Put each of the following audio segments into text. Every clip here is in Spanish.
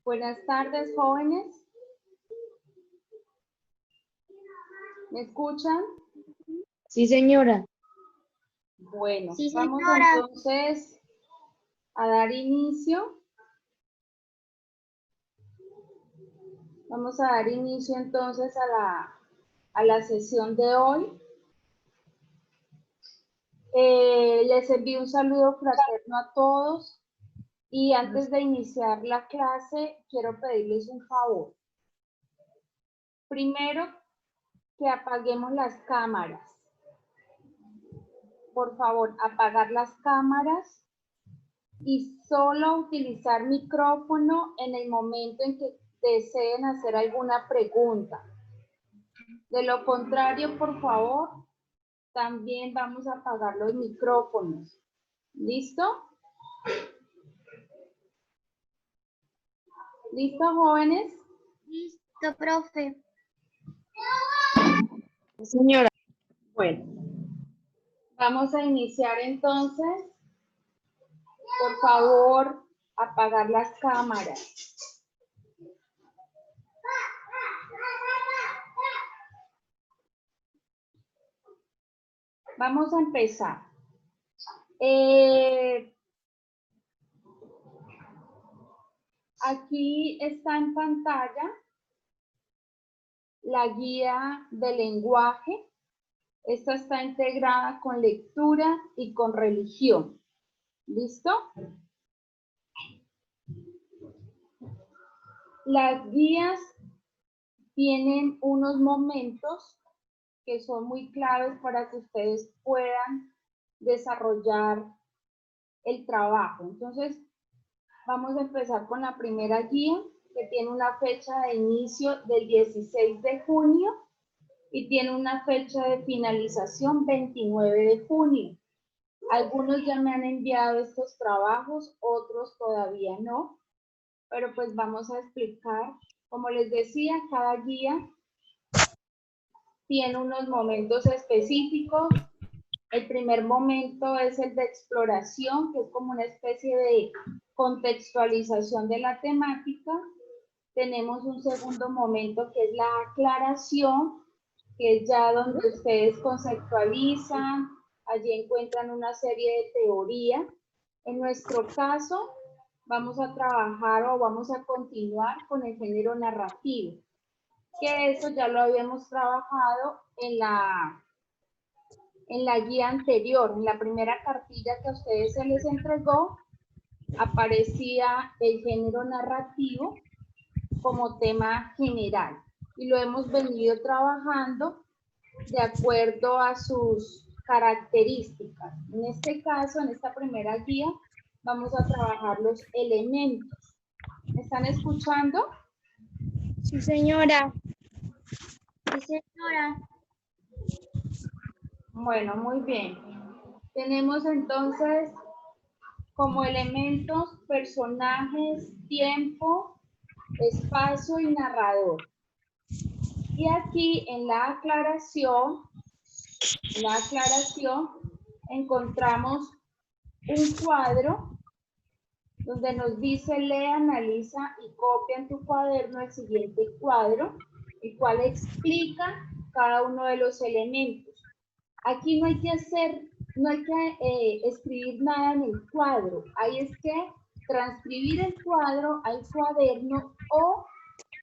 Buenas tardes, jóvenes. ¿Me escuchan? Sí, señora. Bueno, Sí, vamos señora. entonces a dar inicio. Vamos a dar inicio entonces a la sesión de hoy. Les envío un saludo fraterno a todos y antes de iniciar la clase quiero pedirles un favor. Primero, que apaguemos las cámaras. Por favor, apagar las cámaras y solo utilizar micrófono en el momento en que deseen hacer alguna pregunta. De lo contrario, por favor, también vamos a apagar los micrófonos. ¿Listo? ¿Listo, jóvenes? Listo, profe. Sí, señora. Bueno, vamos a iniciar entonces. Por favor, apagar las cámaras. Vamos a empezar. Aquí está en pantalla la guía de lenguaje. Esta está integrada con lectura y con religión. ¿Listo? Las guías tienen unos momentos que son muy claves para que ustedes puedan desarrollar el trabajo. Entonces, vamos a empezar con la primera guía, que tiene una fecha de inicio del 16 de junio y tiene una fecha de finalización 29 de junio. Algunos ya me han enviado estos trabajos, otros todavía no, pero pues vamos a explicar. Como les decía, cada guía tiene unos momentos específicos. El primer momento es el de exploración, que es como una especie de contextualización de la temática. Tenemos un segundo momento que es la aclaración, que es ya donde ustedes conceptualizan, allí encuentran una serie de teoría. En nuestro caso, vamos a trabajar o vamos a continuar con el género narrativo, que eso ya lo habíamos trabajado en la guía anterior. En la primera cartilla que a ustedes se les entregó, aparecía el género narrativo como tema general y lo hemos venido trabajando de acuerdo a sus características. En este caso, en esta primera guía, vamos a trabajar los elementos. ¿Me están escuchando? Sí, señora. Sí, señora. Bueno, muy bien. Tenemos entonces como elementos personajes, tiempo, espacio y narrador. Y aquí en la aclaración encontramos un cuadro donde nos dice lee, analiza y copia en tu cuaderno el siguiente cuadro, el cual explica cada uno de los elementos. Aquí no hay que escribir nada en el cuadro, ahí es que transcribir el cuadro al cuaderno o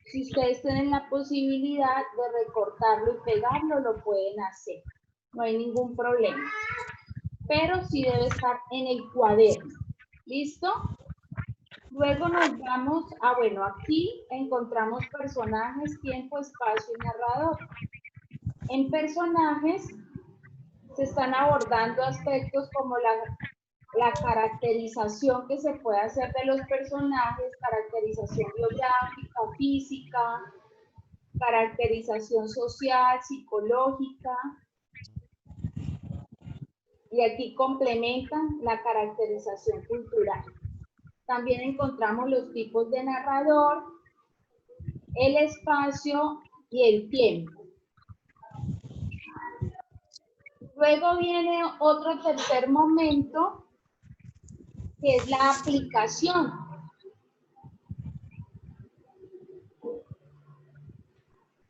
si ustedes tienen la posibilidad de recortarlo y pegarlo, lo pueden hacer. No hay ningún problema. Pero sí debe estar en el cuaderno. ¿Listo? Luego nos vamos a, bueno, aquí encontramos personajes, tiempo, espacio y narrador. En personajes se están abordando aspectos como la caracterización que se puede hacer de los personajes, caracterización biográfica, física, caracterización social, psicológica, y aquí complementan la caracterización cultural. También encontramos los tipos de narrador, el espacio y el tiempo. Luego viene otro tercer momento, que es la aplicación.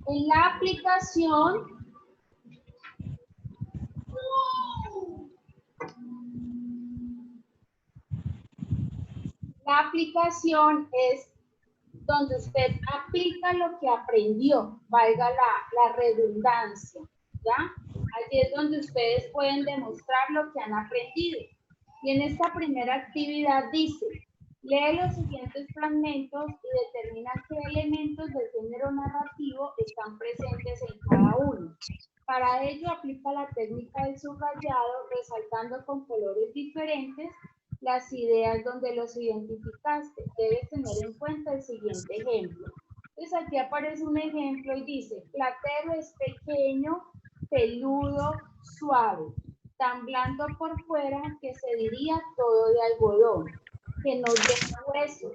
En la aplicación, es donde usted aplica lo que aprendió, valga la redundancia, ¿ya? Allí es donde ustedes pueden demostrar lo que han aprendido. Y en esta primera actividad dice, lee los siguientes fragmentos y determina qué elementos del género narrativo están presentes en cada uno. Para ello aplica la técnica del subrayado, resaltando con colores diferentes las ideas donde los identificaste. Debes tener en cuenta el siguiente ejemplo. Entonces aquí aparece un ejemplo y dice, platero es pequeño, peludo, suave, tan blando por fuera que se diría todo de algodón, que no lleva huesos.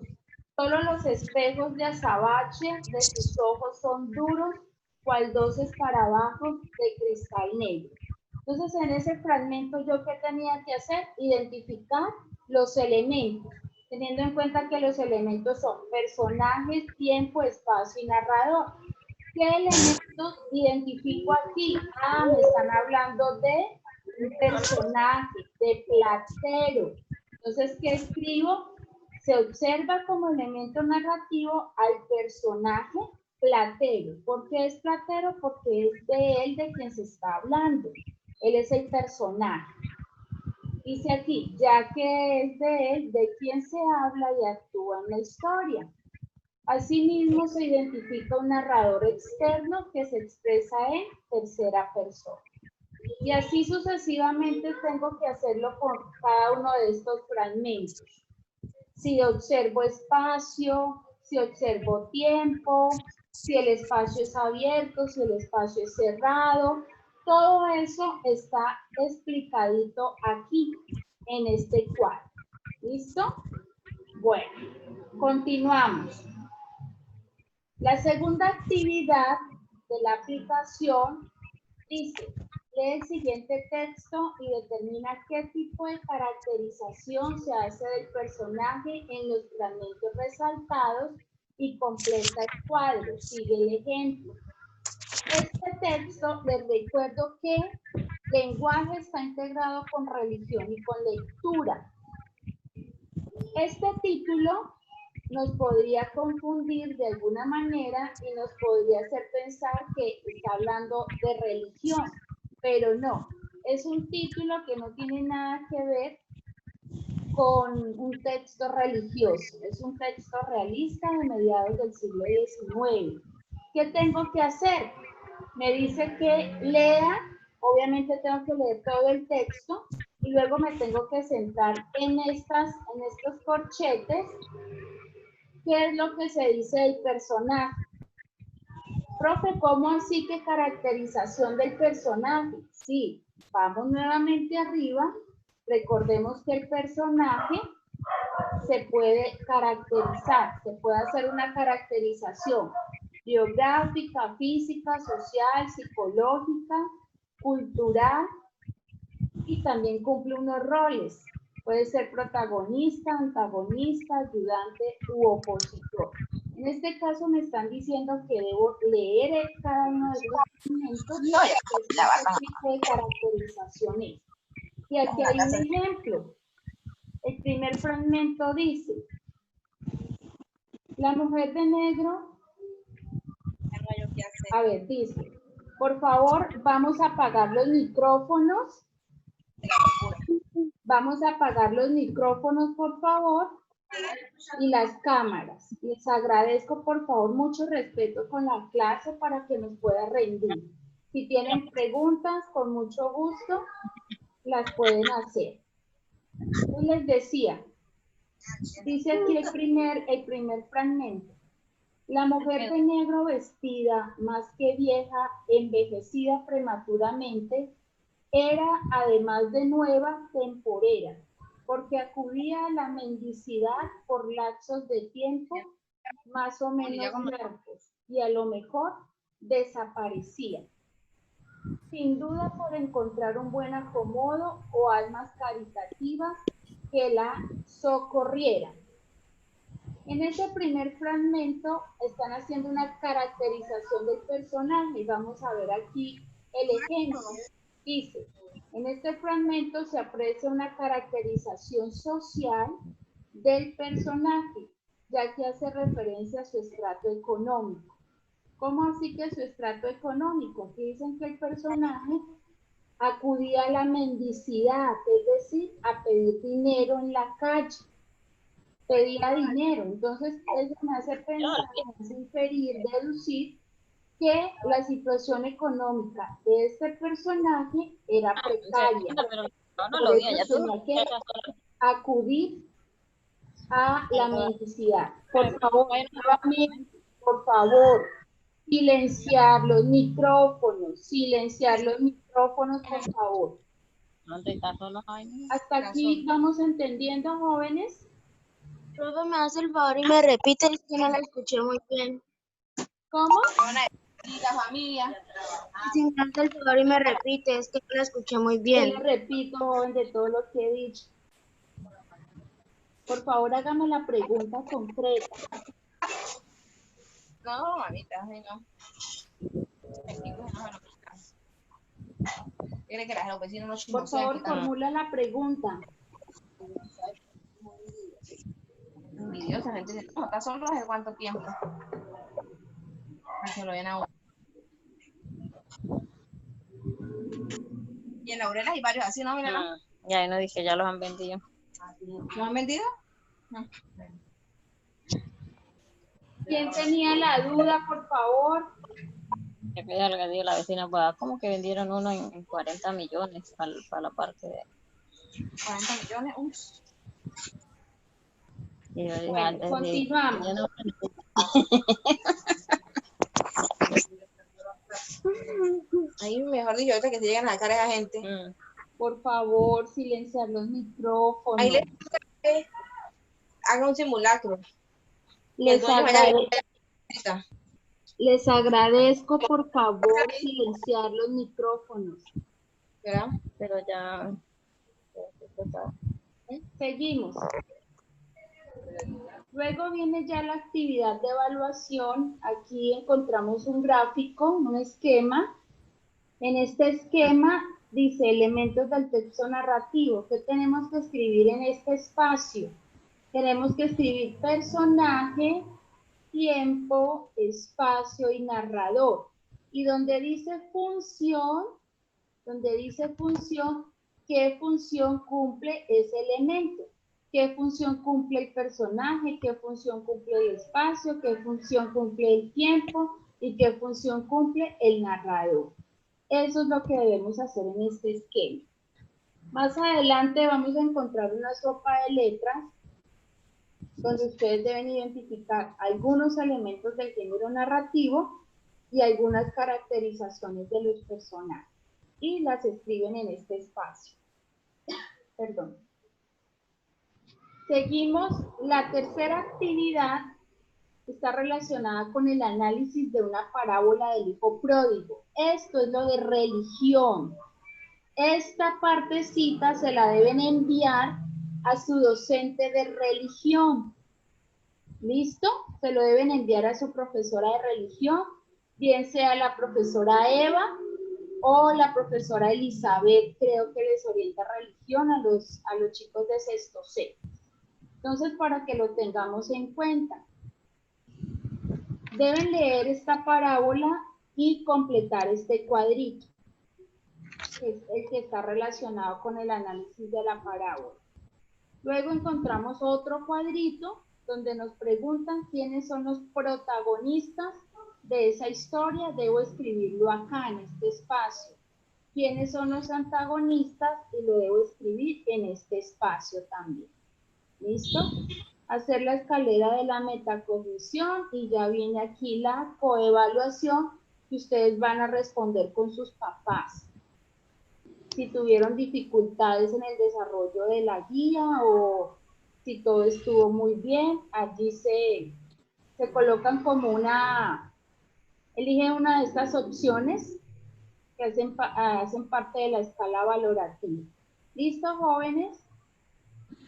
Solo los espejos de azabache de sus ojos son duros, cual dos escarabajos de cristal negro. Entonces, en ese fragmento, ¿yo qué tenía que hacer? Identificar los elementos, teniendo en cuenta que los elementos son personajes, tiempo, espacio y narrador. ¿Qué elementos identifico aquí? Ah, me están hablando de un personaje, de platero. Entonces, ¿qué escribo? Se observa como elemento narrativo al personaje platero. ¿Por qué es platero? Porque es de él de quien se está hablando. Él es el personaje. Dice aquí, ya que es de él, de quien se habla y actúa en la historia. Asimismo, se identifica un narrador externo que se expresa en tercera persona. Y así sucesivamente tengo que hacerlo con cada uno de estos fragmentos. Si observo espacio, si observo tiempo, si el espacio es abierto, si el espacio es cerrado, todo eso está explicadito aquí en este cuadro. ¿Listo? Bueno, continuamos. La segunda actividad de la aplicación dice, lee el siguiente texto y determina qué tipo de caracterización se hace del personaje en los fragmentos resaltados y completa el cuadro. Sigue el ejemplo. Este texto, les recuerdo que lenguaje está integrado con religión y con lectura. Este título nos podría confundir de alguna manera y nos podría hacer pensar que está hablando de religión, pero no, es un título que no tiene nada que ver con un texto religioso, es un texto realista de mediados del siglo XIX. ¿Qué tengo que hacer? Me dice que lea, obviamente tengo que leer todo el texto y luego me tengo que centrar en estos corchetes. ¿Qué es lo que se dice del personaje? Profe, ¿cómo así que caracterización del personaje? Sí, vamos nuevamente arriba. Recordemos que el personaje se puede caracterizar, se puede hacer una caracterización biográfica, física, social, psicológica, cultural y también cumple unos roles. Puede ser protagonista, antagonista, ayudante u opositor. En este caso me están diciendo que debo leer cada uno de estos elementos qué tipo de caracterización es. Y aquí hay un ejemplo. El primer fragmento dice, la mujer de negro, a ver, dice, por favor, vamos a apagar los micrófonos. Vamos a apagar los micrófonos, por favor, y las cámaras. Les agradezco, por favor, mucho respeto con la clase para que nos pueda rendir. Si tienen preguntas, con mucho gusto, las pueden hacer. Yo les decía, dice aquí el primer fragmento. La mujer de negro vestida, más que vieja, envejecida prematuramente, era, además de nueva, temporera, porque acudía a la mendicidad por lapsos de tiempo más o menos largos y a lo mejor desaparecía. Sin duda por encontrar un buen acomodo o almas caritativas que la socorrieran. En este primer fragmento están haciendo una caracterización del personaje. Vamos a ver aquí el ejemplo. Dice, en este fragmento se aprecia una caracterización social del personaje, ya que hace referencia a su estrato económico. ¿Cómo así que su estrato económico? Aquí dicen que el personaje acudía a la mendicidad, es decir, a pedir dinero en la calle. Pedía dinero. Entonces, eso me hace pensar, me hace inferir, deducir que la situación económica de este personaje era precaria. Pero no Por lo vi, eso ya tú. tenía que acudir a la mendicidad. Por favor, nuevamente, por favor, silenciar los micrófonos, por favor. ¿Dónde está solo? Ay, Hasta aquí vamos entendiendo, jóvenes. Profe, me hace el favor y me repite, es que no la escuché muy bien. ¿Cómo? la familia. Si me hace el favor y me repite, es que no la escuché muy Yo bien. le repito, joven, de todo lo que he dicho. Por favor, hágame la pregunta concreta. No, mamita, ay, no. Tiene que los vecinos no Por chismosean favor, que están formula la pregunta. envidiosas. Gente dice, no, está solo hace cuánto tiempo. Para que lo vean a uno. Y en Laurel hay varios así, ¿no? Mira. Ya no dije, ya los han vendido. ¿Lo han vendido? No. ¿Quién tenía la duda, por favor? Que me dijo la vecina, pues, ¿cómo que vendieron uno en 40 millones para la parte de... 40 millones, uff. Y yo dije, Bueno, antes continuamos. ya no- Ahí, mejor dicho, ahorita que se llegan a sacar a esa gente. Por favor, silenciar los micrófonos. Ahí les haga un simulacro. Y el Les, dueño vaya a agrade- les agradezco, por favor, silenciar los micrófonos. ¿verdad? Pero ya... Seguimos. Luego viene ya la actividad de evaluación. Aquí encontramos un gráfico, un esquema. En este esquema dice elementos del texto narrativo. ¿Qué tenemos que escribir en este espacio? Tenemos que escribir personaje, tiempo, espacio y narrador. Y donde dice función, ¿qué función cumple ese elemento? ¿Qué función cumple el personaje? ¿Qué función cumple el espacio? ¿Qué función cumple el tiempo? ¿Y qué función cumple el narrador? Eso es lo que debemos hacer en este esquema. Más adelante vamos a encontrar una sopa de letras donde ustedes deben identificar algunos elementos del género narrativo y algunas caracterizaciones de los personajes. Y las escriben en este espacio. Perdón. Seguimos. La tercera actividad está relacionada con el análisis de una parábola del hijo pródigo. Esto es lo de religión. Esta partecita se la deben enviar a su docente de religión. ¿Listo? Se lo deben enviar a su profesora de religión, bien sea la profesora Eva o la profesora Elizabeth, creo que les orienta religión a los chicos de sexto C. Entonces, para que lo tengamos en cuenta, deben leer esta parábola y completar este cuadrito, que es el que está relacionado con el análisis de la parábola. Luego encontramos otro cuadrito donde nos preguntan quiénes son los protagonistas de esa historia. Debo escribirlo acá en este espacio. ¿Quiénes son los antagonistas? Y lo debo escribir en este espacio también. ¿Listo? Hacer la escalera de la metacognición y ya viene aquí la coevaluación que ustedes van a responder con sus papás. Si tuvieron dificultades en el desarrollo de la guía o si todo estuvo muy bien, allí se colocan como eligen una de estas opciones que hacen parte de la escala valorativa. ¿Listo, jóvenes?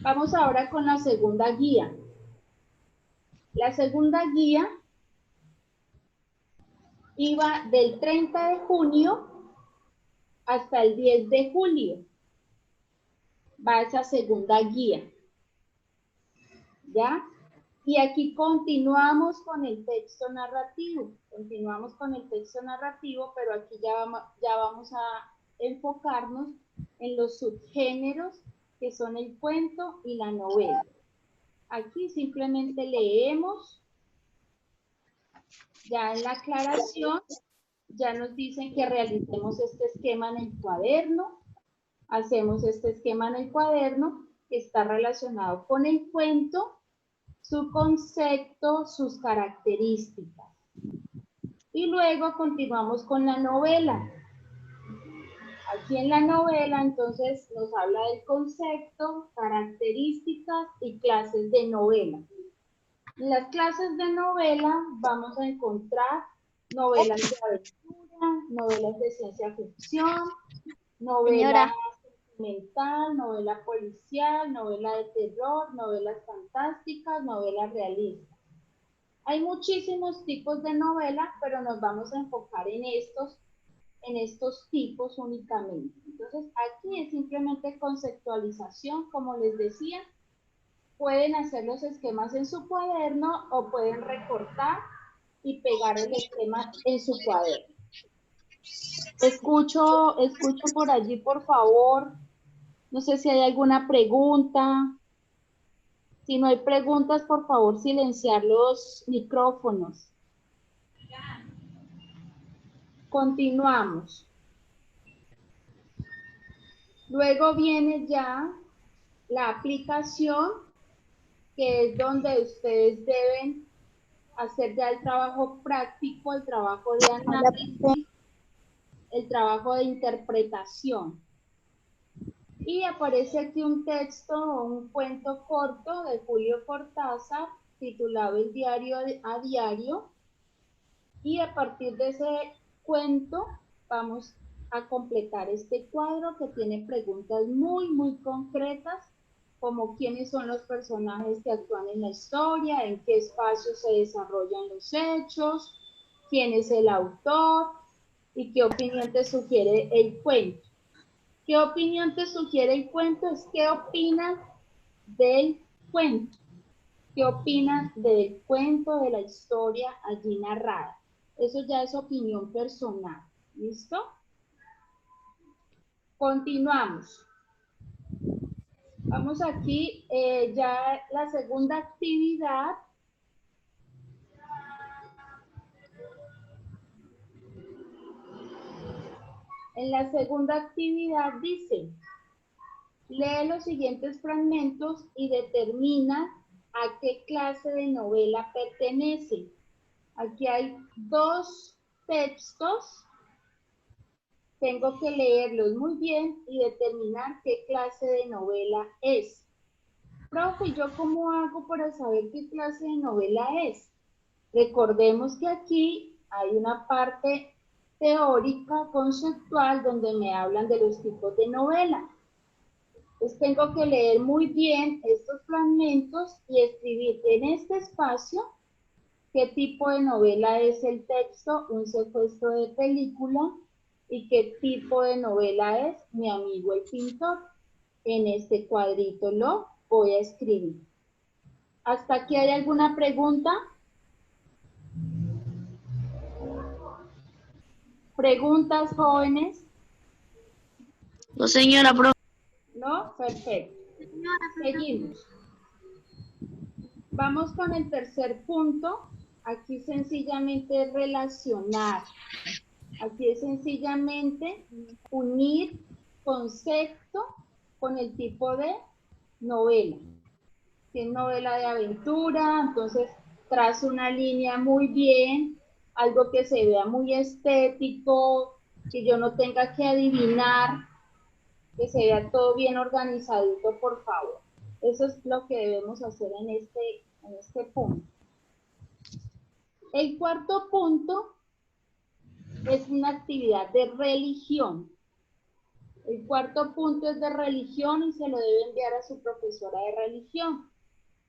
Vamos ahora con la segunda guía. La segunda guía iba del 30 de junio hasta el 10 de julio. Va esa segunda guía. ¿Ya? Y aquí continuamos con el texto narrativo. Continuamos con el texto narrativo, pero aquí ya vamos a enfocarnos en los subgéneros que son el cuento y la novela. Aquí simplemente leemos. Ya en la aclaración, ya nos dicen que realicemos este esquema en el cuaderno. Hacemos este esquema en el cuaderno que está relacionado con el cuento, su concepto, sus características. Y luego continuamos con la novela. Aquí en la novela, entonces, nos habla del concepto, características y clases de novela. En las clases de novela vamos a encontrar novelas de aventura, novelas de ciencia ficción, novela sentimental, novela policial, novela de terror, novelas fantásticas, novelas realistas. Hay muchísimos tipos de novela, pero nos vamos a enfocar en estos tipos únicamente. Entonces, aquí es simplemente conceptualización, como les decía. Pueden hacer los esquemas en su cuaderno o pueden recortar y pegar el esquema en su cuaderno. Escucho por allí, por favor. No sé si hay alguna pregunta. Si no hay preguntas, por favor, silenciar los micrófonos. Continuamos. Luego viene ya la aplicación, que es donde ustedes deben hacer ya el trabajo práctico, el trabajo de análisis, el trabajo de interpretación. Y aparece aquí un texto, un cuento corto de Julio Cortázar, titulado El diario a diario. Y a partir de ese cuento vamos a completar este cuadro que tiene preguntas muy, muy concretas, como quiénes son los personajes que actúan en la historia, en qué espacio se desarrollan los hechos, quién es el autor y qué opinión te sugiere el cuento. ¿Qué opinión te sugiere el cuento? Es qué opinas del cuento. ¿Qué opinas del cuento, de la historia allí narrada? Eso ya es opinión personal. ¿Listo? Continuamos. Vamos aquí, ya la segunda actividad. En la segunda actividad dice, lee los siguientes fragmentos y determina a qué clase de novela pertenece. Aquí hay dos textos. Tengo que leerlos muy bien y determinar qué clase de novela es. Profe, ¿yo cómo hago para saber qué clase de novela es? Recordemos que aquí hay una parte teórica, conceptual, donde me hablan de los tipos de novela. Entonces tengo que leer muy bien estos fragmentos y escribir en este espacio qué tipo de novela es el texto, un secuestro de película, y qué tipo de novela es Mi amigo el pintor. En este cuadrito lo voy a escribir. ¿Hasta aquí hay alguna pregunta? ¿Preguntas, jóvenes? No, señora, profe. ¿No? Perfecto. Seguimos. Vamos con el tercer punto. Aquí sencillamente es relacionar. Aquí es sencillamente unir concepto con el tipo de novela. Si es novela de aventura, entonces trazo una línea muy bien, algo que se vea muy estético, que yo no tenga que adivinar, que se vea todo bien organizadito, por favor. Eso es lo que debemos hacer en este punto. El cuarto punto es una actividad de religión. El cuarto punto es de religión y se lo debe enviar a su profesora de religión.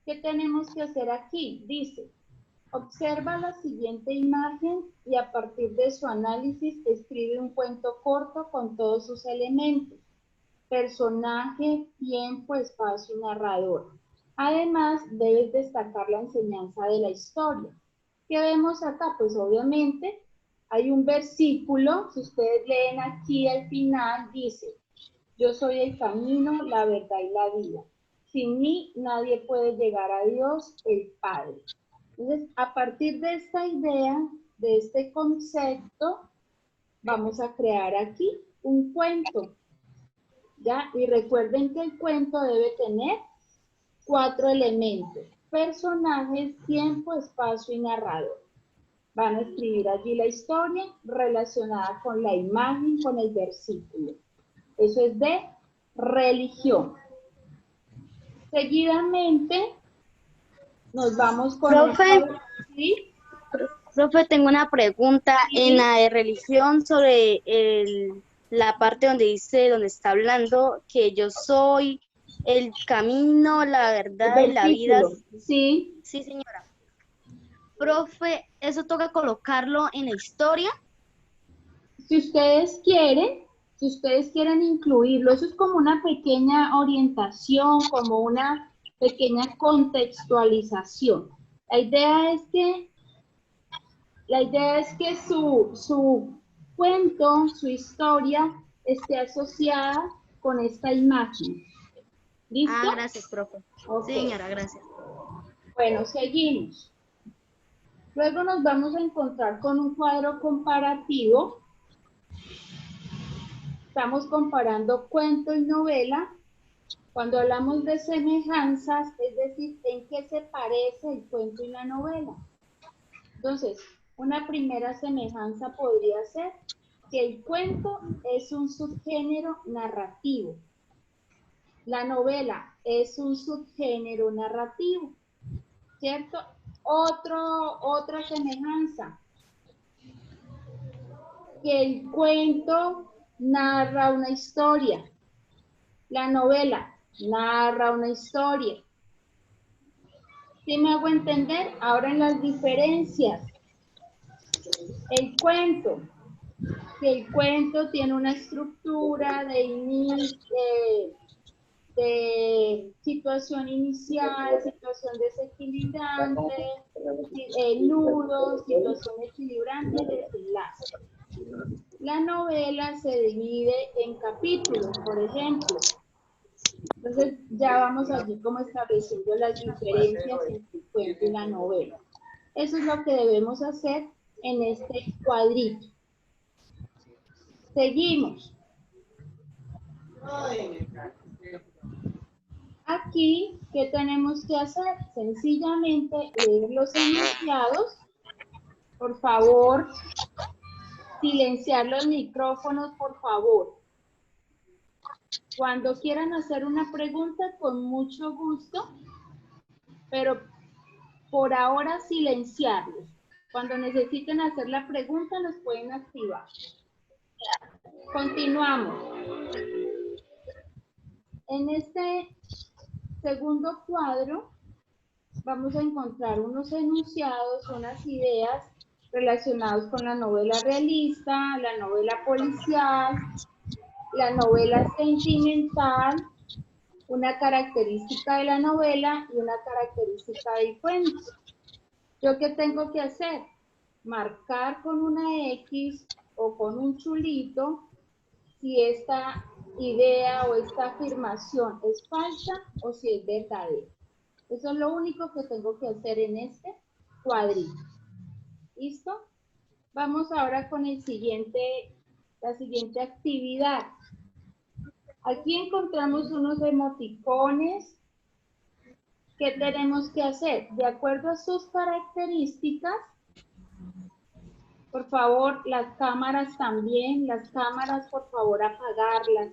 ¿Qué tenemos que hacer aquí? Dice, observa la siguiente imagen y a partir de su análisis escribe un cuento corto con todos sus elementos: personaje, tiempo, espacio y narrador. Además, debes destacar la enseñanza de la historia. ¿Qué vemos acá? Pues obviamente hay un versículo, si ustedes leen aquí al final, dice, yo soy el camino, la verdad y la vida. Sin mí nadie puede llegar a Dios, el Padre. Entonces, a partir de esta idea, de este concepto, vamos a crear aquí un cuento. ¿Ya? Y recuerden que el cuento debe tener 4 elementos: personajes, tiempo, espacio y narrador. Van a escribir allí la historia relacionada con la imagen, con el versículo. Eso es de religión. Seguidamente nos vamos con Profe. ¿sí? Profe, tengo una pregunta. Sí. En la de religión sobre la parte donde dice, donde está hablando que yo soy el camino, la verdad y la vida. Versículo. Sí. Sí, señora. Profe, ¿eso toca colocarlo en la historia? Si ustedes quieren incluirlo, eso es como una pequeña orientación, como una pequeña contextualización. La idea es que su cuento, su historia, esté asociada con esta imagen. ¿Listo? Ah, gracias, profe. Ok. Sí, señora, gracias. Bueno, seguimos. Luego nos vamos a encontrar con un cuadro comparativo. Estamos comparando cuento y novela. Cuando hablamos de semejanzas, es decir, ¿en qué se parece el cuento y la novela? Entonces, una primera semejanza podría ser que el cuento es un subgénero narrativo. La novela es un subgénero narrativo, ¿cierto? Otra semejanza, que el cuento narra una historia. La novela narra una historia. ¿Sí me hago entender? Ahora en las diferencias. El cuento, que el cuento tiene una estructura de inicio, de situación inicial, situación desequilibrante, nudo, situación equilibrante, desenlace. La novela se divide en capítulos, por ejemplo. Entonces ya vamos allí como estableciendo las diferencias entre el cuento y la novela. Eso es lo que debemos hacer en este cuadrito. Seguimos. Aquí, ¿qué tenemos que hacer? Sencillamente leer los enunciados. Por favor, silenciar los micrófonos, por favor. Cuando quieran hacer una pregunta, con mucho gusto, pero por ahora silenciarlos. Cuando necesiten hacer la pregunta, los pueden activar. Continuamos. En este segundo cuadro vamos a encontrar unos enunciados, unas ideas relacionadas con la novela realista, la novela policial, la novela sentimental, una característica de la novela y una característica del cuento. ¿Yo qué tengo que hacer? Marcar con una X o con un chulito si esta idea o esta afirmación es falsa o si es verdadera. Eso es lo único que tengo que hacer en este cuadrito. ¿Listo? Vamos ahora con la siguiente actividad. Aquí encontramos unos emoticones. ¿Qué tenemos que hacer? De acuerdo a sus características, por favor, las cámaras también, por favor, apagarlas,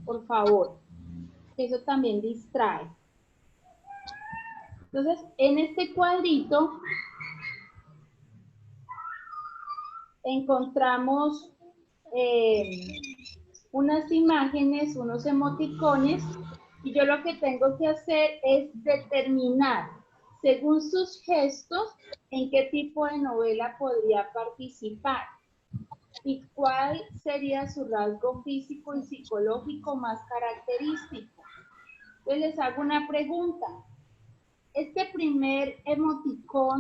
por favor. Eso también distrae. Entonces, en este cuadrito encontramos unas imágenes, unos emoticones Y yo lo que tengo que hacer es determinar, según sus gestos, en qué tipo de novela podría participar y cuál sería su rasgo físico y psicológico más característico. Entonces les hago una pregunta. Este primer emoticón,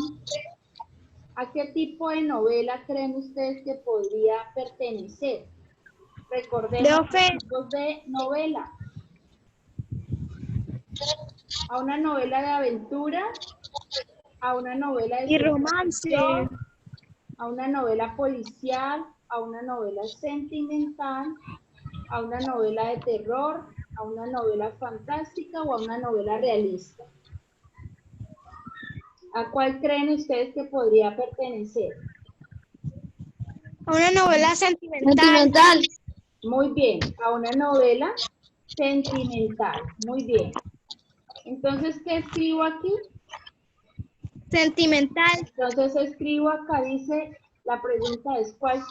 ¿a qué tipo de novela creen ustedes que podría pertenecer? Recordemos los Profe, tipos de novela. A una novela de aventura, a una novela de y ciencia romance. ficción, a una novela policial, a una novela sentimental, a una novela de terror, a una novela fantástica o a una novela realista. ¿A cuál creen ustedes que podría pertenecer? A una novela sentimental. Sentimental. Muy bien, a una novela sentimental. Muy bien. Entonces, ¿qué escribo aquí? Sentimental. Entonces escribo acá, dice, la pregunta es cuál,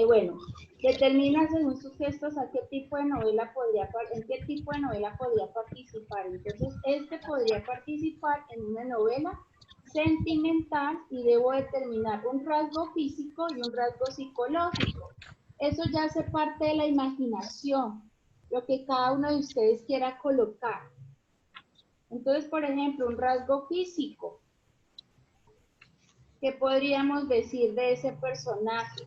bueno, determina según sus gestos a qué tipo de novela podría, en qué tipo de novela podría participar. Entonces, este podría participar en una novela sentimental y debo determinar un rasgo físico y un rasgo psicológico. Eso ya hace parte de la imaginación, lo que cada uno de ustedes quiera colocar. Entonces, por ejemplo, un rasgo físico. ¿Qué podríamos decir de ese personaje?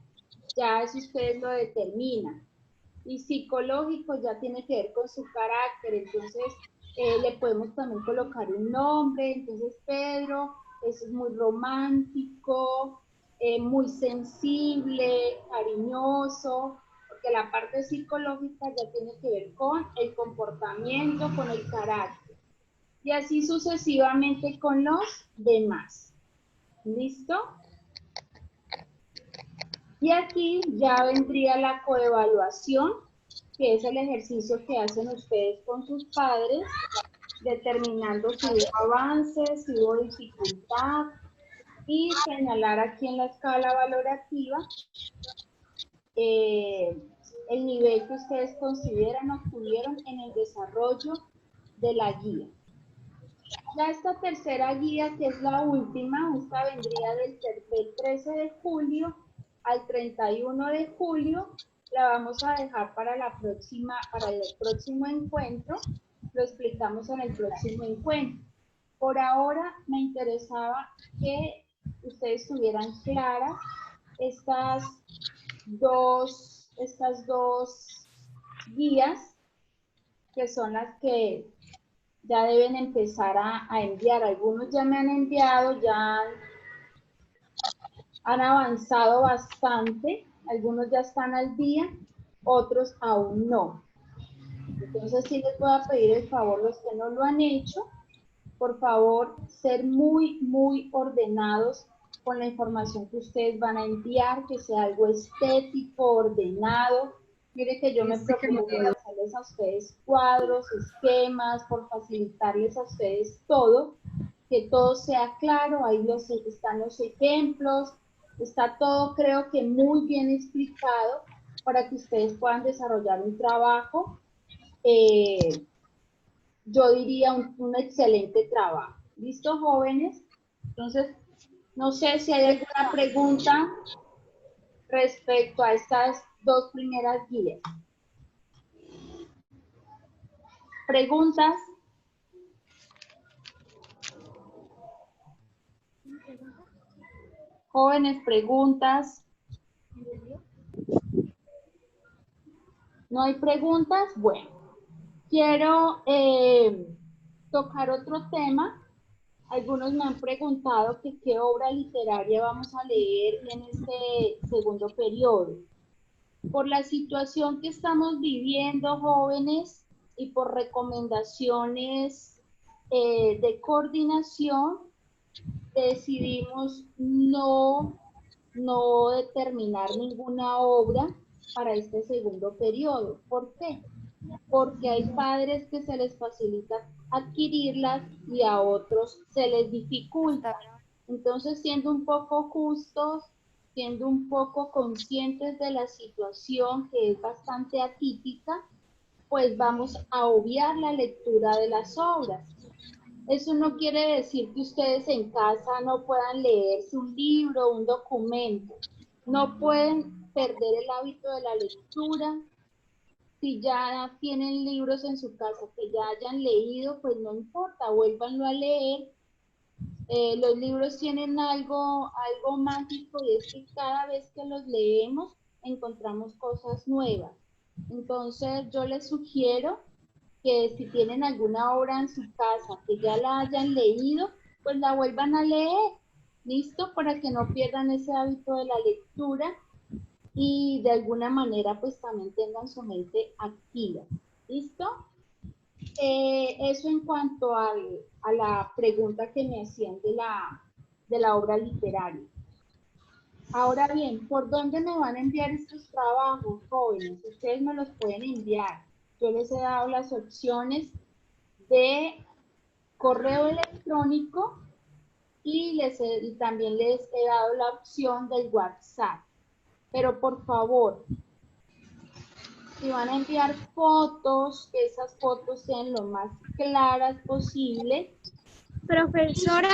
Ya eso ustedes lo determinan. Y psicológico ya tiene que ver con su carácter, entonces le podemos también colocar un nombre, entonces Pedro es muy romántico, muy sensible, cariñoso, porque la parte psicológica ya tiene que ver con el comportamiento, con el carácter. Y así sucesivamente con los demás. ¿Listo? Y aquí ya vendría la coevaluación, que es el ejercicio que hacen ustedes con sus padres, determinando si hubo avance, si hubo dificultad, y señalar aquí en la escala valorativa el nivel que ustedes consideran obtuvieron en el desarrollo de la guía. Ya esta tercera guía, que es la última, esta vendría del 13 de julio al 31 de julio, la vamos a dejar para la próxima, para el próximo encuentro, lo explicamos en el próximo encuentro. Por ahora me interesaba que ustedes tuvieran claras estas dos guías, que son las que ya deben empezar a enviar. Algunos ya me han enviado, ya han avanzado bastante, algunos ya están al día, otros aún no. Entonces sí les voy a pedir el favor, los que no lo han hecho, por favor, ser muy, muy ordenados con la información que ustedes van a enviar, que sea algo estético, ordenado. Mire que yo me preocupo por realizarles a ustedes cuadros, esquemas, por facilitarles a ustedes todo, que todo sea claro, ahí están los ejemplos, está todo creo que muy bien explicado para que ustedes puedan desarrollar un trabajo, yo diría un excelente trabajo. ¿Listo, jóvenes? Entonces, no sé si hay alguna pregunta respecto a estas dos primeras guías. ¿Preguntas? Jóvenes, preguntas. ¿No hay preguntas? Bueno, quiero tocar otro tema. Algunos me han preguntado que qué obra literaria vamos a leer en este segundo periodo. Por la situación que estamos viviendo, jóvenes, y por recomendaciones de coordinación, decidimos no determinar ninguna obra para este segundo periodo. ¿Por qué? Porque hay padres que se les facilita adquirirlas y a otros se les dificulta. Entonces, siendo un poco justos, siendo un poco conscientes de la situación que es bastante atípica, pues vamos a obviar la lectura de las obras. Eso no quiere decir que ustedes en casa no puedan leerse un libro, un documento. No pueden perder el hábito de la lectura. Si ya tienen libros en su casa que ya hayan leído, pues no importa, vuélvanlo a leer. Los libros tienen algo mágico y es que cada vez que los leemos encontramos cosas nuevas. Entonces yo les sugiero que si tienen alguna obra en su casa que ya la hayan leído, pues la vuelvan a leer, ¿listo? Para que no pierdan ese hábito de la lectura y de alguna manera pues también tengan su mente activa, ¿listo? Eso en cuanto a la pregunta que me hacían de la obra literaria. Ahora bien, ¿por dónde me van a enviar estos trabajos, jóvenes? Ustedes me los pueden enviar. Yo les he dado las opciones de correo electrónico y también les he dado la opción del WhatsApp. Pero por favor, si van a enviar fotos, que esas fotos sean lo más claras posible. Profesora,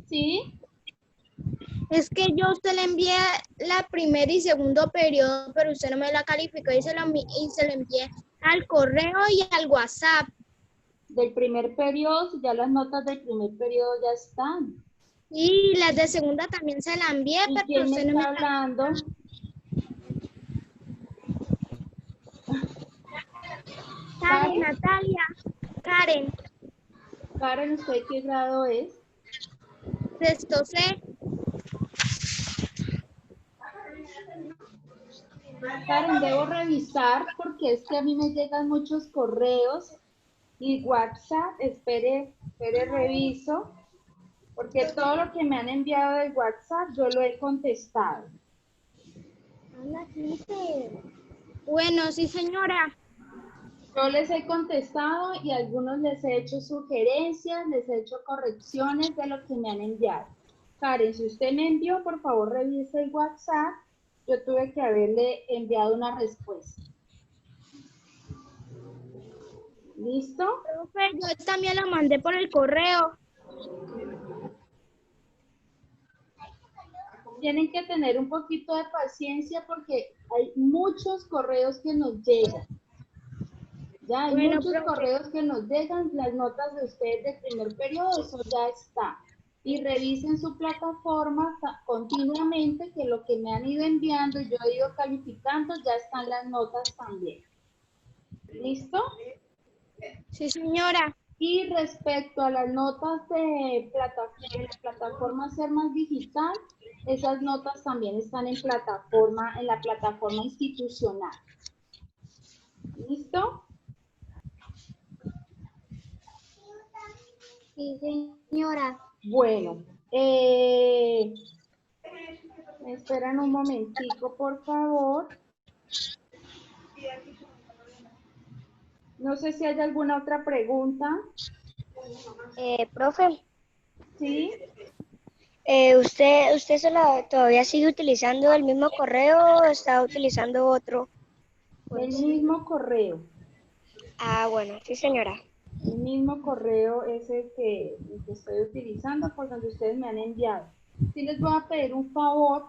¿Sí? es que yo a usted le envié la primera y segundo periodo, pero usted no me la calificó y se lo envié al correo y al WhatsApp. Del primer periodo, si ya las notas del primer periodo ya están. Y las de segunda también se la envié, ¿Y pero quién me usted no me está la... hablando? Karen, Natalia, Karen, Karen, ¿usted qué grado es? sexto C. Karen, debo revisar porque es que a mí me llegan muchos correos y WhatsApp. Espere, reviso. Porque todo lo que me han enviado de WhatsApp yo lo he contestado. Bueno, sí, señora. Yo les he contestado y a algunos les he hecho sugerencias, les he hecho correcciones de lo que me han enviado. Karen, si usted me envió, por favor revise el WhatsApp. Yo tuve que haberle enviado una respuesta. ¿Listo? Profe, yo también la mandé por el correo. Tienen que tener un poquito de paciencia porque hay muchos correos que nos llegan. Ya hay Bueno, muchos profe. correos que nos llegan, las notas de ustedes del primer periodo, eso ya está. Y revisen su plataforma continuamente, que lo que me han ido enviando y yo he ido calificando, ya están las notas también. ¿Listo? Sí, señora. Y respecto a las notas de la plataforma Ser Más Digital, esas notas también están en la plataforma institucional. ¿Listo? Sí, señora. Bueno, me esperan un momentico, por favor. No sé si hay alguna otra pregunta. Profe, ¿Sí? ¿usted todavía sigue utilizando el mismo correo o está utilizando otro? El Pues, mismo correo. bueno, sí, señora. El mismo correo es el que estoy utilizando por donde ustedes me han enviado. Sí les voy a pedir un favor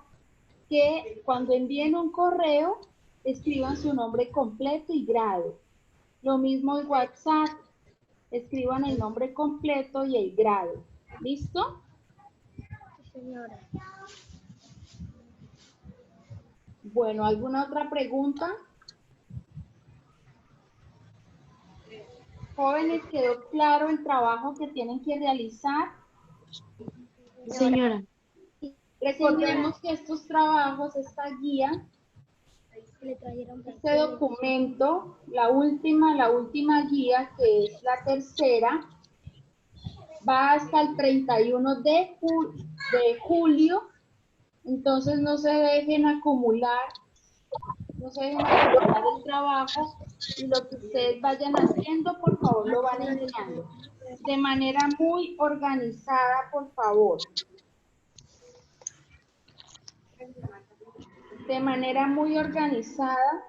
que cuando envíen un correo escriban su nombre completo y grado. Lo mismo en WhatsApp, escriban el nombre completo y el grado. ¿Listo? Sí, señora. Bueno, ¿alguna otra pregunta? Jóvenes, ¿quedó claro el trabajo que tienen que realizar? Señora. Recordemos que estos trabajos, esta guía, este documento, la última guía, que es la tercera, va hasta el 31 de julio, entonces no se dejen acumular el trabajo y lo que ustedes vayan haciendo, por favor, lo van enviando de manera muy organizada, por favor. De manera muy organizada.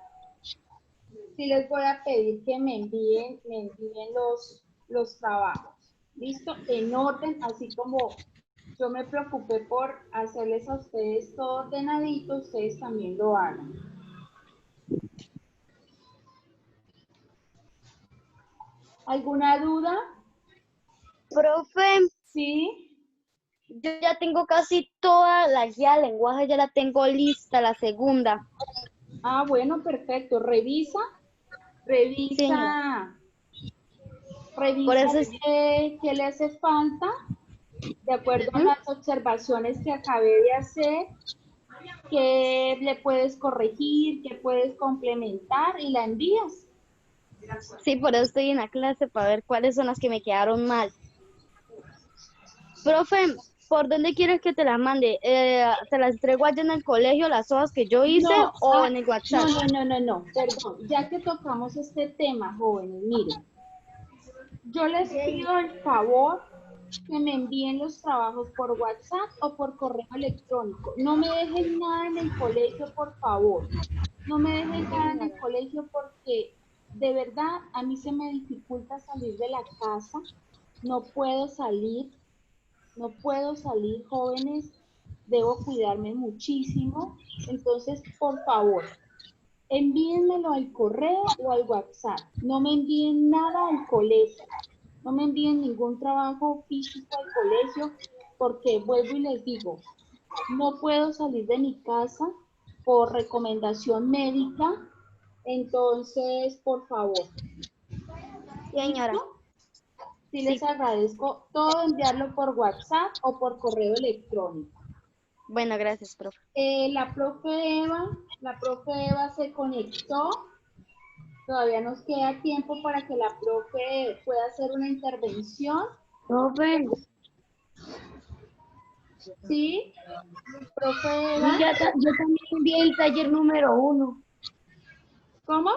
sí les voy a pedir que me envíen los trabajos. ¿Listo? En orden, así como yo me preocupé por hacerles a ustedes todo ordenadito, ustedes también lo hagan. ¿Alguna duda? Profe, ¿Sí? yo ya tengo casi toda la guía de lenguaje, ya la tengo lista, la segunda. Ah, bueno, perfecto. Sí, señora. Por Revisa eso es... qué le hace falta de acuerdo a Ujú. las observaciones que acabé de hacer, qué le puedes corregir, qué puedes complementar y la envías. Sí, por eso estoy en la clase, para ver cuáles son las que me quedaron mal. Profe, ¿por dónde quieres que te las mande? ¿Te las entrego allá en el colegio, las hojas que yo hice, No, o en el WhatsApp? no, perdón, ya que tocamos este tema, jóvenes, miren, yo les pido el favor que me envíen los trabajos por WhatsApp o por correo electrónico. No me dejen nada en el colegio, por favor. No me dejen nada en el colegio porque de verdad a mí se me dificulta salir de la casa. No puedo salir, jóvenes. Debo cuidarme muchísimo. Entonces, por favor, envíenmelo al correo o al WhatsApp. No me envíen nada al colegio. No me envíen ningún trabajo físico al colegio porque vuelvo y les digo, no puedo salir de mi casa por recomendación médica. Entonces, por favor, Señora. ¿listo? Sí les Sí, agradezco todo enviarlo por WhatsApp o por correo electrónico. bueno, gracias, profe. La profe Eva se conectó. Todavía nos queda tiempo para que la profe pueda hacer una intervención. Profe, ¿Sí? Profe Eva. yo también envié el taller número 1. ¿Cómo?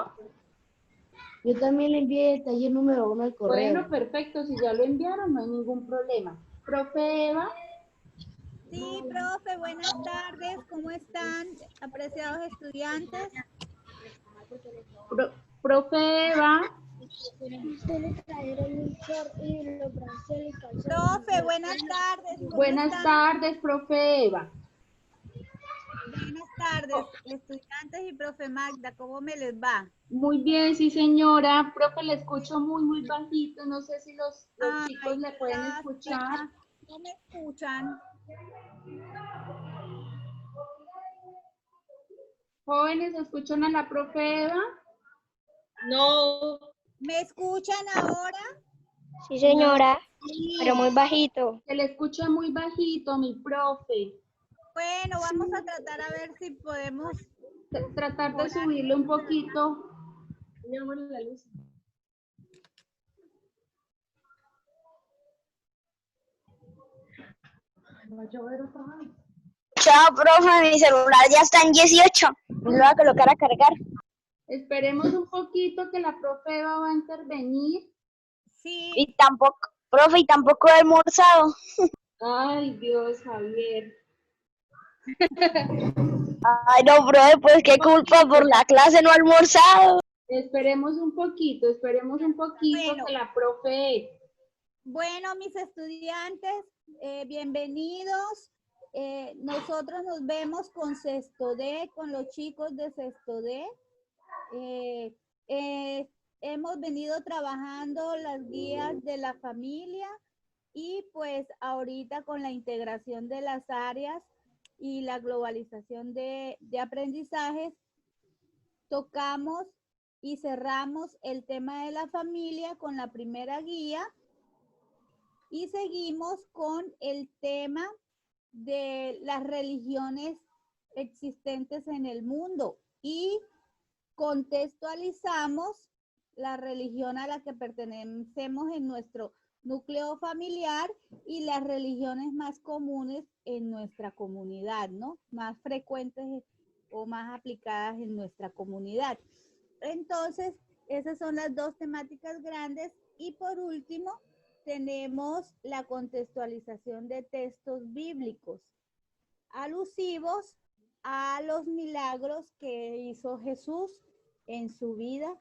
Yo también le envié el taller número 1 al correo. Bueno, perfecto. Si ya lo enviaron, no hay ningún problema. Profe Eva. Sí, profe, buenas tardes. ¿Cómo están, apreciados estudiantes? Profe Eva. Profe, buenas tardes. ¿Cómo Buenas están? tardes, profe Eva. Buenas tardes, estudiantes y profe Magda. ¿Cómo me les va? Muy bien, sí, señora. Profe, le escucho muy bajito. No sé si los chicos le Qué pueden escuchar. lástima. ¿No me escuchan? Jóvenes, ¿escuchan a la profe Eva? No. ¿Me escuchan ahora? Sí, señora, Sí, pero muy bajito. se le escucha muy bajito, mi profe. Bueno, vamos a tratar a ver si podemos Tratar de mejorar. subirle un poquito. Chao, profe, mi celular ya está en 18. Me lo voy a colocar a cargar. Esperemos un poquito que la profe Eva va a intervenir. Sí, Y tampoco, profe, y tampoco he almorzado. Ay, Dios, Javier. Ay, no, profe, pues qué culpa por la clase no he almorzado. Esperemos un poquito Bueno. que la profe... Bueno, mis estudiantes, bienvenidos. Nosotros nos vemos con sexto D, con los chicos de sexto D. Hemos venido trabajando las guías de la familia y pues ahorita con la integración de las áreas y la globalización de aprendizajes, tocamos y cerramos el tema de la familia con la primera guía. Y seguimos con el tema de las religiones existentes en el mundo y contextualizamos la religión a la que pertenecemos en nuestro núcleo familiar y las religiones más comunes en nuestra comunidad, ¿no? Más frecuentes o más aplicadas en nuestra comunidad. Entonces, esas son las dos temáticas grandes. Y por último, tenemos la contextualización de textos bíblicos alusivos a los milagros que hizo Jesús en su vida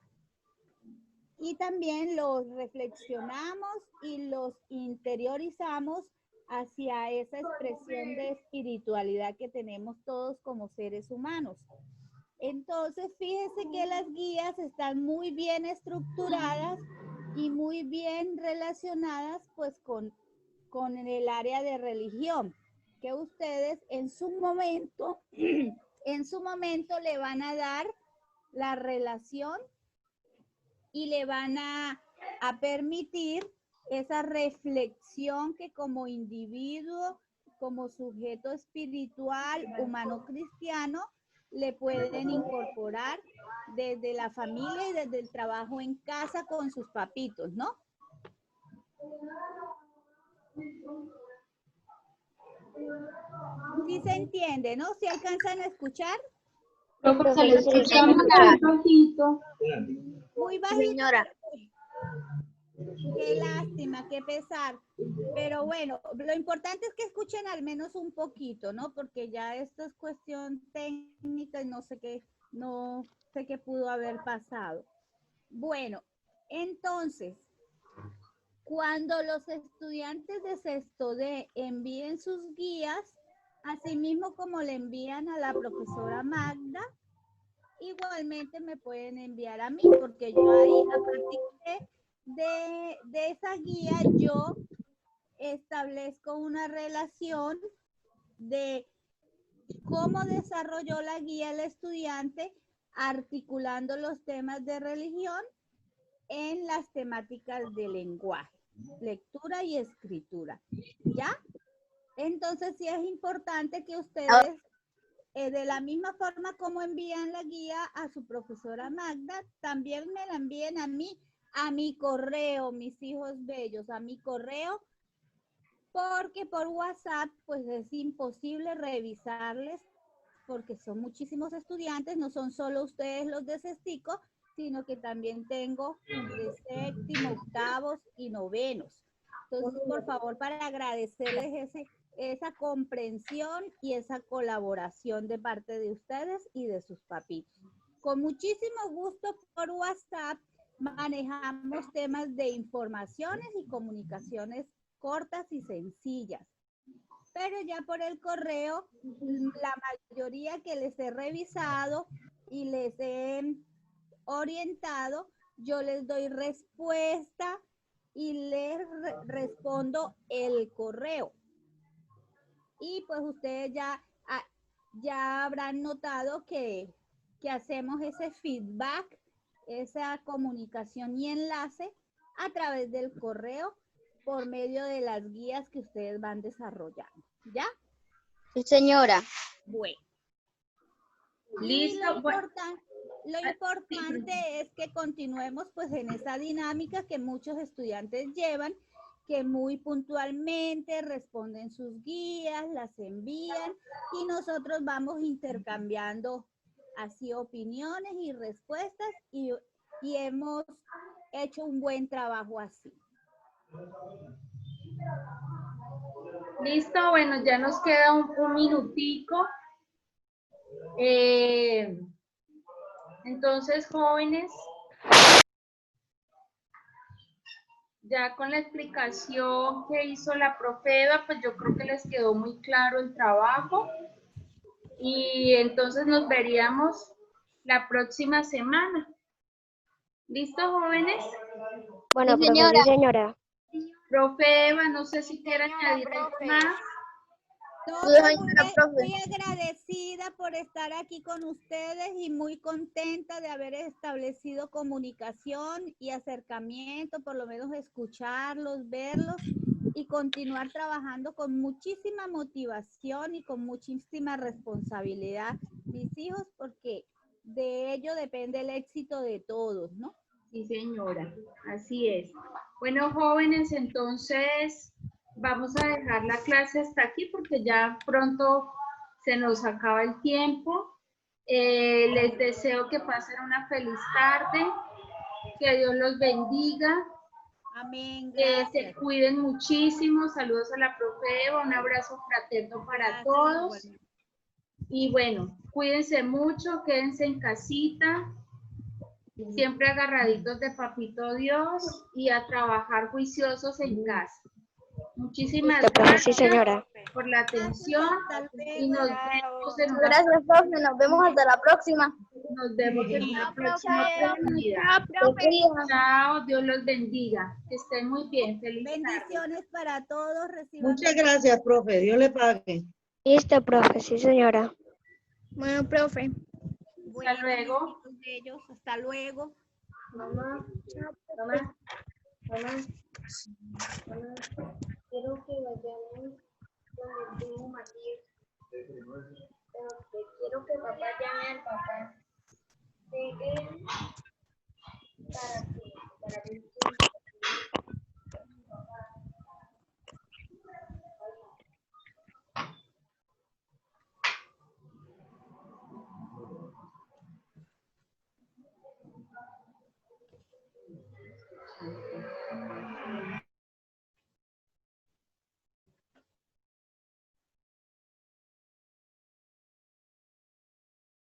y también los reflexionamos y los interiorizamos hacia esa expresión de espiritualidad que tenemos todos como seres humanos. Entonces, fíjese que las guías están muy bien estructuradas y muy bien relacionadas pues con el área de religión, que ustedes en su momento le van a dar la relación y le van a permitir esa reflexión que como individuo, como sujeto espiritual, humano cristiano, le pueden incorporar desde la familia y desde el trabajo en casa con sus papitos, ¿no? Sí se entiende, ¿no? ¿Se alcanzan a escuchar? Se le escucha muy bajito. Muy bajito. Señora. Qué lástima, qué pesar. Pero bueno, lo importante es que escuchen al menos un poquito, ¿no? Porque ya esto es cuestión técnica y no sé qué pudo haber pasado. Bueno, entonces, cuando los estudiantes de sexto D envíen sus guías, así mismo como le envían a la profesora Magda, igualmente me pueden enviar a mí, porque yo ahí, a partir de esa guía, yo establezco una relación de cómo desarrolló la guía el estudiante articulando los temas de religión en las temáticas de lenguaje, lectura y escritura, ¿ya? Entonces sí es importante que ustedes, de la misma forma como envían la guía a su profesora Magda, también me la envíen a mí, a mi correo, mis hijos bellos, a mi correo, porque por WhatsApp pues es imposible revisarles, porque son muchísimos estudiantes, no son solo ustedes los de Cestico, sino que también tengo de séptimo, octavos y novenos. Entonces, por favor, para agradecerles esa comprensión y esa colaboración de parte de ustedes y de sus papitos. Con muchísimo gusto por WhatsApp manejamos temas de informaciones y comunicaciones cortas y sencillas. Pero ya por el correo, la mayoría que les he revisado y les he orientado, yo les doy respuesta y les respondo el correo. Y pues ustedes ya habrán notado que hacemos ese feedback, esa comunicación y enlace a través del correo por medio de las guías que ustedes van desarrollando, ¿ya? Sí, señora. Bueno. Listo. Lo importante es que continuemos pues en esa dinámica que muchos estudiantes llevan, que muy puntualmente responden sus guías, las envían y nosotros vamos intercambiando así opiniones y respuestas y hemos hecho un buen trabajo así. Listo, bueno, ya nos queda un minutico. Entonces, jóvenes, ya con la explicación que hizo la profe Eva, pues yo creo que les quedó muy claro el trabajo. Y entonces nos veríamos la próxima semana. ¿Listo, jóvenes? Bueno, Sí, profe, sí, señora. Profe Eva, no sé si quiere añadir algo más. No, Sí, señora, profe. muy agradecida por estar aquí con ustedes y muy contenta de haber establecido comunicación y acercamiento, por lo menos escucharlos, verlos y continuar trabajando con muchísima motivación y con muchísima responsabilidad, mis hijos, porque de ello depende el éxito de todos, ¿no? Sí, señora, así es. Bueno, jóvenes, entonces vamos a dejar la clase hasta aquí porque ya pronto se nos acaba el tiempo. Les deseo que pasen una feliz tarde, que Dios los bendiga, Amén. que Gracias. se cuiden muchísimo. Saludos a la profe Eva, un abrazo fraterno para Gracias, todos. igualmente. Y bueno, cuídense mucho, quédense en casita. siempre agarraditos de Papito Dios y a trabajar juiciosos en casa. Muchísimas Listo, profe, sí, gracias señora. por la atención y nos vemos en una, Gracias, profe. Nos vemos hasta la próxima. nos vemos en una Chao, próxima profe. oportunidad. Chao, profe. Chao, Dios los bendiga. Que estén muy bien. Feliz tarde. Bendiciones para todos. Reciban Muchas gracias, profe. Dios le pague. Listo, profe, sí, señora. Bueno, profe. Hasta luego. besitos de ellos. Hasta luego. Mamá, mamá, mamá, mamá, quiero que vayamos donde el primo Matías. Quiero que papá llame al papá de él para que